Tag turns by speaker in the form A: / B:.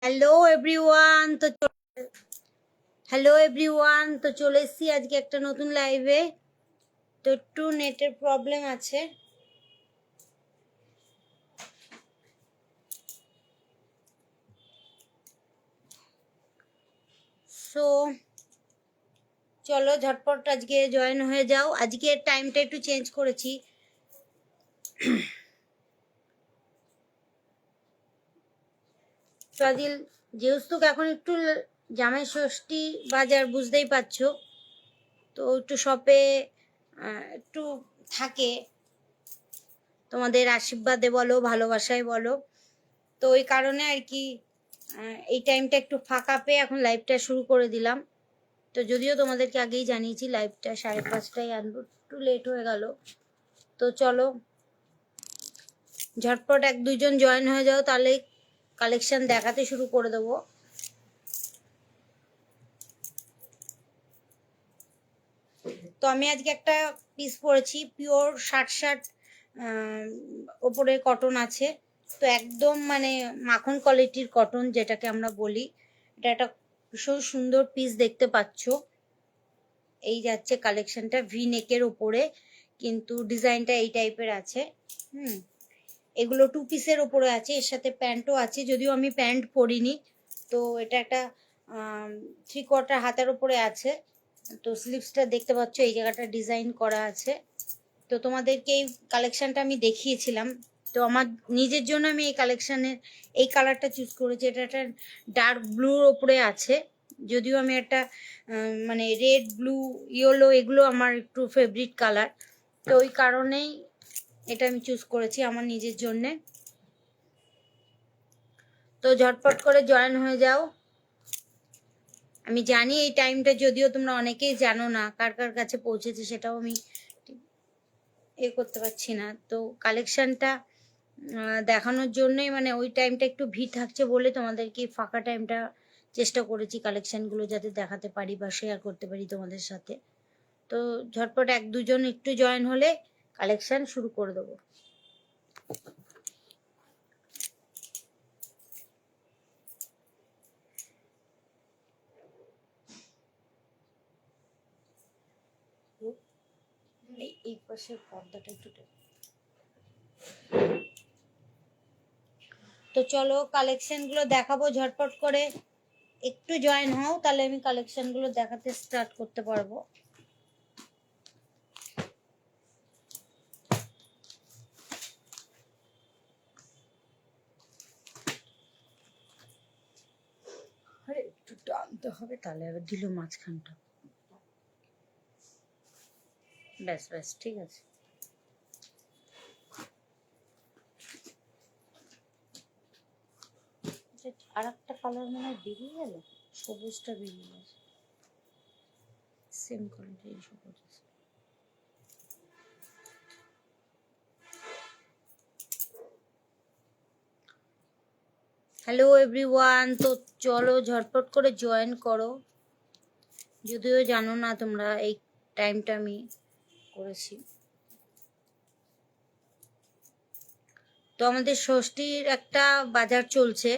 A: Hello everyone তো চলে এসেছি আজকে একটা নতুন লাইভে। তো একটু নেটের প্রবলেম আছে, সো চলো ঝটপট আজকে জয়েন হয়ে যাও। আজকে টাইমটা একটু চেঞ্জ করেছি। তো আদিল যেহেতু এখন একটু জামাই ষষ্ঠী বাজার, বুঝতেই পারছো, তো একটু শপে একটু থাকে, তোমাদের আশীর্বাদে বলো ভালোবাসায় বলো, তো ওই কারণে আর কি এই টাইমটা একটু ফাঁকা পেয়ে এখন লাইভটা শুরু করে দিলাম। তো যদিও তোমাদেরকে আগেই জানিয়েছি লাইভটা 5:30টায় আনবো, একটু লেট হয়ে গেল। তো চলো ঝটপট 1-2 জন জয়েন হয়ে যাও, তাহলে কালেকশন দেখাতে শুরু করে দেবো। তো আমি আজকে একটা পিস পরেছি, পিওর শার্ট ওপরে কটন আছে। তো একদম মানে মাখন কোয়ালিটির কটন যেটাকে আমরা বলি। এটা একটা ভীষণ সুন্দর পিস দেখতে পাচ্ছ। এই যাচ্ছে কালেকশনটা ভি নেকের ওপরে, কিন্তু ডিজাইনটা এই টাইপের আছে। এগুলো 2 পিসের ওপরে আছে, এর সাথে প্যান্টও আছে, যদিও আমি প্যান্ট পরিনি। তো এটা একটা 3/4 হাতের ওপরে আছে। তো স্লিভসটা দেখতে পাচ্ছ, এই জায়গাটা ডিজাইন করা আছে। তো তোমাদেরকে এই কালেকশনটা আমি দেখিয়েছিলাম। তো আমার নিজের জন্য আমি এই কালেকশনের এই কালারটা চুজ করেছি। এটা একটা ডার্ক ব্লুর ওপরে আছে, যদিও আমি একটা মানে রেড, ব্লু, ইয়েলো এগুলো আমার একটু ফেভারিট কালার। তো ওই কারণেই এটা আমি চুজ করেছি আমার নিজের জন্যে। তো ঝটপট করে জয়েন হয়ে যাও। আমি জানি এই টাইমটা যদিও তোমরা অনেকেই জানো না, কার কার কাছে পৌঁছেছে সেটাও আমি করতে পারছি না। তো কালেকশনটা দেখানোর জন্যই মানে ওই টাইমটা একটু ভিড় থাকছে বলে তোমাদেরকে ফাঁকা টাইমটা চেষ্টা করেছি কালেকশনগুলো যাতে দেখাতে পারি বা শেয়ার করতে পারি তোমাদের সাথে। তো ঝটপট 1-2 জন একটু জয়েন হলে কালেকশন শুরু করে দেবো। এই পাশের পর্দাটা একটু, তো চলো কালেকশনগুলো দেখাবো ঝটপট করে। একটু জয়েন হও, তাহলে আমি কালেকশনগুলো দেখাতে স্টার্ট করতে পারবো। আরে একটু টানতে হবে, তাহলে আবার দিল মাঝখানটা। ব্যাস ব্যাস, ঠিক আছে। আর একটা কালার মনে হয় বেরিয়ে গেল, সবুজটা বেরিয়ে গেছে, সেম কালার সবুজ। হ্যালো এভরিওয়ান, তো চলো ঝটপট করে জয়েন করো। যদিও জানো না তোমরা এই টাইমটা আমি করেছি। তো আমাদের ষষ্ঠীর একটা বাজার চলছে।